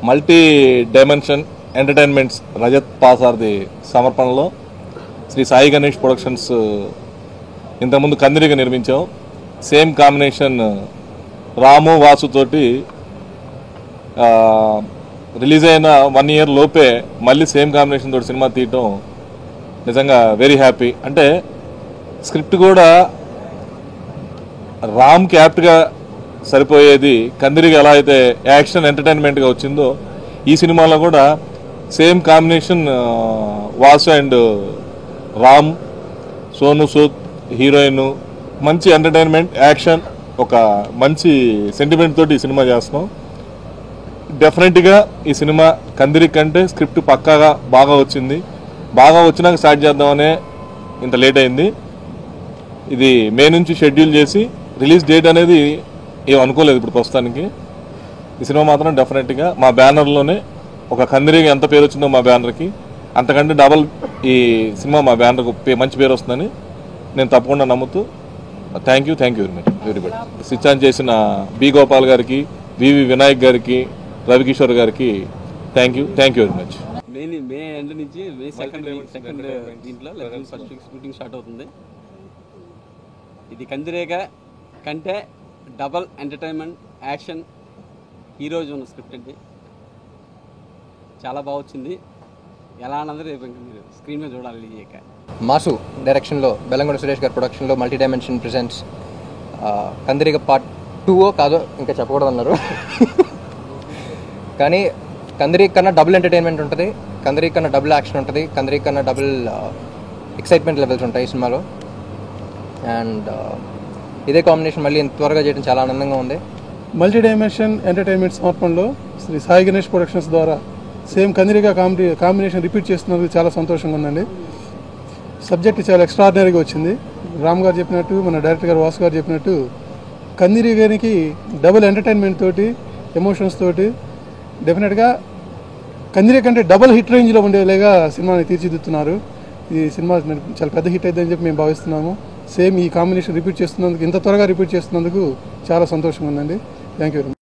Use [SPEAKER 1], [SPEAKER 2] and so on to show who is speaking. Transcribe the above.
[SPEAKER 1] Multi dimension entertainments Rajat పాసార్ది సమర్పణలో Shri Sai Ganesh productions ఇంతకుముందు కందిరిగా నిర్మించాం. సేమ్ కాంబినేషన్ రాము వాసు తోటి రిలీజ్ అయిన 1 year లోపే మళ్ళీ సేమ్ కాంబినేషన్ తోటి సినిమా తీయటం నిజంగా వెరీ హ్యాపీ. అంటే స్క్రిప్ట్ కూడా రామ్కి యాప్ట్గా సరిపోయేది కందిరిగా ఎలా అయితే యాక్షన్ ఎంటర్టైన్మెంట్గా వచ్చిందో ఈ సినిమాలో కూడా same combination Vasu and Ram, Sonu Sood heroine, మంచి ఎంటర్టైన్మెంట్ యాక్షన్, ఒక మంచి సెంటిమెంట్ తోటి ఈ సినిమా చేస్తున్నాం. డెఫినెట్గా ఈ సినిమా కందిరి కంటే స్క్రిప్ట్ పక్కాగా బాగా వచ్చింది. బాగా వచ్చినాక స్టార్ట్ చేద్దామనే ఇంత లేట్ అయింది. ఇది మే నుంచి షెడ్యూల్ చేసి రిలీజ్ డేట్ అనేది ఏం అనుకోలేదు ఇప్పుడు ప్రస్తుతానికి. ఈ సినిమా మాత్రం డెఫినెట్గా మా బ్యానర్లోనే ఒక కందిరికి ఎంత పేరు వచ్చిందో మా బ్యానర్కి అంతకంటే డబల్ ఈ సినిమా మా బ్యానర్కి మంచి పేరు వస్తుందని నేను తప్పకుండా నమ్ముతూ thank you very much. Switch on చేసిన బి గోపాల్ గారికి, వివి వినాయక్ గారికి, రవికిషోర్ గారికి thank you very much.
[SPEAKER 2] May end నుంచి మే సెకండ్ దీంట్లో ఫస్ట్ షూటింగ్ స్టార్ట్ అవుతుంది. ఇది కందిరేగ కంటే డబల్ ఎంటర్టైన్మెంట్ యాక్షన్ ఈరోజు ఉన్న స్క్రిప్ట్ అండి. చాలా బాగా వచ్చింది. ఎలా అన్నది రేపు మీరు స్క్రీన్ మీద చూడాలి.
[SPEAKER 3] మాసు డైరెక్షన్లో బెల్లంకొండ సురేష్ గారి ప్రొడక్షన్లో మల్టీ డైమెన్షన్ ప్రెజెంట్స్ కందిరిగ పార్ట్ 2 కాదో ఇంకా చెప్పకూడదు అన్నారు. కానీ కందిరి కన్నా డబుల్ ఎంటర్టైన్మెంట్ ఉంటుంది, కందిరి కన్నా డబుల్ యాక్షన్ ఉంటుంది, కందిరి కన్నా డబుల్ ఎక్సైట్మెంట్ లెవెల్స్ ఉంటాయి ఈ సినిమాలో. అండ్ ఇదే కాంబినేషన్ మళ్ళీ ఇంత త్వరగా చేయడం చాలా ఆనందంగా ఉంది.
[SPEAKER 4] మల్టీ డైమెన్షన్ ఎంటర్టైన్మెంట్ సమర్పణలో శ్రీ సాయి గణేష్ ప్రొడక్షన్స్ ద్వారా సేమ్ కందిరిగా కాంబినేషన్ రిపీట్ చేస్తున్నందుకు చాలా సంతోషంగా ఉందండి. సబ్జెక్ట్ చాలా ఎక్స్ట్రాడినరీగా వచ్చింది. రామ్ గారు చెప్పినట్టు, మన డైరెక్టర్ గారు వాసు గారు చెప్పినట్టు కందిరి గారికి డబుల్ ఎంటర్టైన్మెంట్ తోటి, ఎమోషన్స్ తోటి డెఫినెట్గా కందిరి కంటే డబుల్ హిట్ రేంజ్లో ఉండేలాగా సినిమాని తీర్చిదిద్దుతున్నారు. ఈ సినిమా చాలా పెద్ద హిట్ అయిద్దని చెప్పి మేము భావిస్తున్నాము. సేమ్ ఈ కాంబినేషన్ రిపీట్ చేస్తున్నందుకు, ఇంత త్వరగా రిపీట్ చేస్తున్నందుకు చాలా సంతోషంగా ఉందండి. Thank you very much.